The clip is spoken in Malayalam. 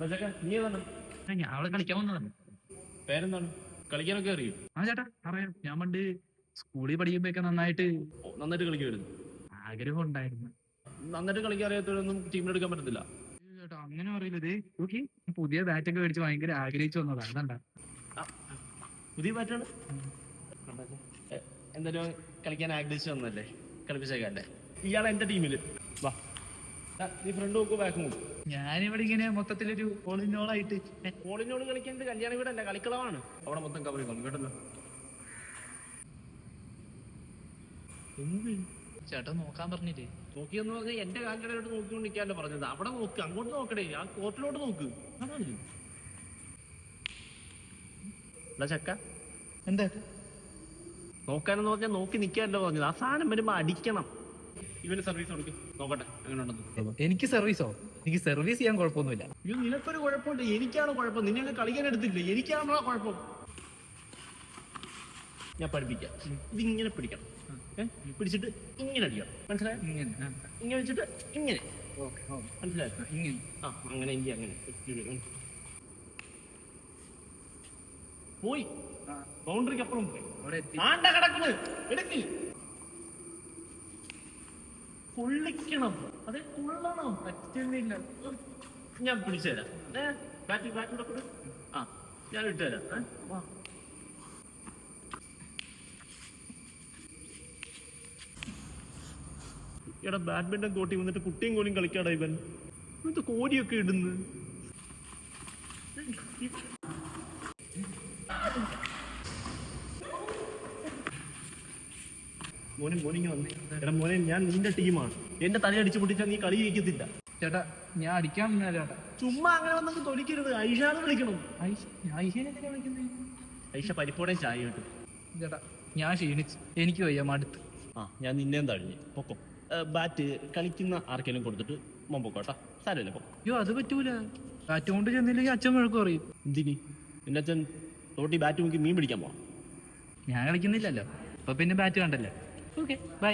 നീ ഏതാണ്? ഞാൻ അവിടെ കളിക്കാൻ വന്നതാണ്. പേരെന്താണ്? കളിക്കാനൊക്കെ അറിയും? ആ ചേട്ടാ അറിയാം. ഞാൻ പണ്ട് സ്കൂളിൽ പഠിക്കുമ്പോഴൊക്കെ നന്നായിട്ട് നന്നായിട്ട് കളിക്കുമായിരുന്നു. ആഗ്രഹം ഉണ്ടായിരുന്നു. നന്നായിട്ട് കളിക്കാൻ അറിയാത്തവരൊന്നും ടീമിലെടുക്കാൻ പറ്റത്തില്ല. ചേട്ടാ അങ്ങനെ പറയില്ലത്. ഓക്കെ, പുതിയ ബാറ്റൊക്കെ മേടിച്ച് ഭയങ്കര ആഗ്രഹിച്ചു വന്നതാ. അതണ്ടാ ആ, പുതിയ പാറ്റാണ്. എന്തായാലും കളിക്കാൻ ആഗ്രഹിച്ചു വന്നല്ലേ, കളിപ്പിച്ചേക്കല്ലേ. ഇയാൾ എന്റെ ടീമില് വാ. നീ ഫ്രണ്ട് നോക്കൂ, ബാക്ക് നോക്കൂ. ഞാനിവിടെ ഇങ്ങനെ മൊത്തത്തിലൊരു ഓളിനോളായിട്ട് ഓളിനോട് കളിക്കുന്നത് കല്യാണ വീടല്ല, കളിക്കളമാണ്. അവിടെ മൊത്തം കവർ ചെയ്തോളൂ കേട്ടല്ലോ. എന്ത് ചേട്ടാ നോക്കാൻ പറഞ്ഞില്ലേ? നോക്കിയെന്ന് പറഞ്ഞാൽ എന്റെ കാലിലോട്ട് നോക്കിക്കൊണ്ടിരിക്കാല്ലോ പറഞ്ഞത്. അവിടെ നോക്ക്, അങ്ങോട്ട് നോക്കടേ, ആ കോർട്ടിലോട്ട് നോക്ക്. അതാണ് ചക്ക. എന്താ നോക്കാനെന്ന് പറഞ്ഞാൽ നോക്കി നിൽക്കാനല്ലോ പറഞ്ഞത്. ആ സാധനം വരുമ്പോ അടിക്കണം. ഇവന് സർവീസ് കൊടുക്കും, നോക്കട്ടെ അങ്ങനെ ഉണ്ടെന്ന്. എനിക്ക് സർവീസോ? എനിക്ക് സർവീസ് ചെയ്യാൻ കുഴപ്പമൊന്നുമില്ല. ഇത് നിനക്കൊരു കുഴപ്പമില്ല, എനിക്കാണ് കുഴപ്പം. നിന്നെ കളിക്കാൻ എടുത്തില്ലേ, എനിക്കാണോ കുഴപ്പം. ഞാൻ പഠിപ്പിക്കാം. ഇതിങ്ങനെ പിടിക്കണം, പിടിച്ചിട്ട് ഇങ്ങനെ അടിക്കണം, മനസ്സിലായോ? ഇങ്ങനെ വെച്ചിട്ട് ഇങ്ങനെ, മനസ്സിലായോ? ഇങ്ങനെ ആ അങ്ങനെ എനിക്ക് അങ്ങനെ പോയി. ബൗണ്ടറിക്ക് അപ്പുറം പോയി. ആണ്ട കിടക്കണ്, എടുക്ക്. കൊള്ളിക്കണം, അതെ കൊള്ളണം. പറ്റുന്നില്ല. ഞാൻ പിടിച്ചുതരാം. ബാറ്റ് കൂടെ. ആ ഞാൻ ഇട്ടുതരാം. എടാ ബാഡ്മിന്റൺ കോട്ടി വന്നിട്ട് കുട്ടിയും കോലിയും കളിക്കാടാ ഇവൻ. ഇന്നത്തെ കോടിയൊക്കെ ഇടുന്നു. മോനിങ് വന്നേ. എടാ മോനെ, ഞാൻ നിന്റെ ടീമാണ്. എന്റെ തല അടിച്ചു പൊട്ടിച്ചാൽ നീ കളി ജയിക്കത്തില്ല. ചേട്ടാ ഞാൻ അടിക്കാൻ നിന്നാ ചേട്ടാ. ചുമ്മാ അങ്ങനെ വന്നൊക്കെ തൊലിക്കരുത്. ഐഷാന്ന് വിളിക്കണം. ഐഷ പരിപ്പോടെ ചായ കിട്ടും. ചേട്ടാ ഞാൻ ക്ഷീണിച്ചു, എനിക്ക് വയ്യ, മടുത്ത്. ആ ഞാൻ നിന്നേം തഴിഞ്ഞ് പൊക്കോ. ബാറ്റ് കളിക്കുന്ന ആർക്കെങ്കിലും കൊടുത്തിട്ട് മുമ്പൊക്കോട്ടാ. സാരമില്ല പൊക്കോ. അയ്യോ അത് പറ്റൂല. ബാറ്റ് കൊണ്ട് ചെന്നില്ലെങ്കിൽ അച്ഛൻ വഴക്ക് പറയും. എന്തിനി? നിന്റെ അച്ഛൻ തോട്ടി ബാറ്റ് നോക്കി മീൻ പിടിക്കാൻ പോവാം. ഞാൻ കളിക്കുന്നില്ലല്ലോ, അപ്പൊ പിന്നെ ബാറ്റ് കണ്ടല്ലോ. Okay bye.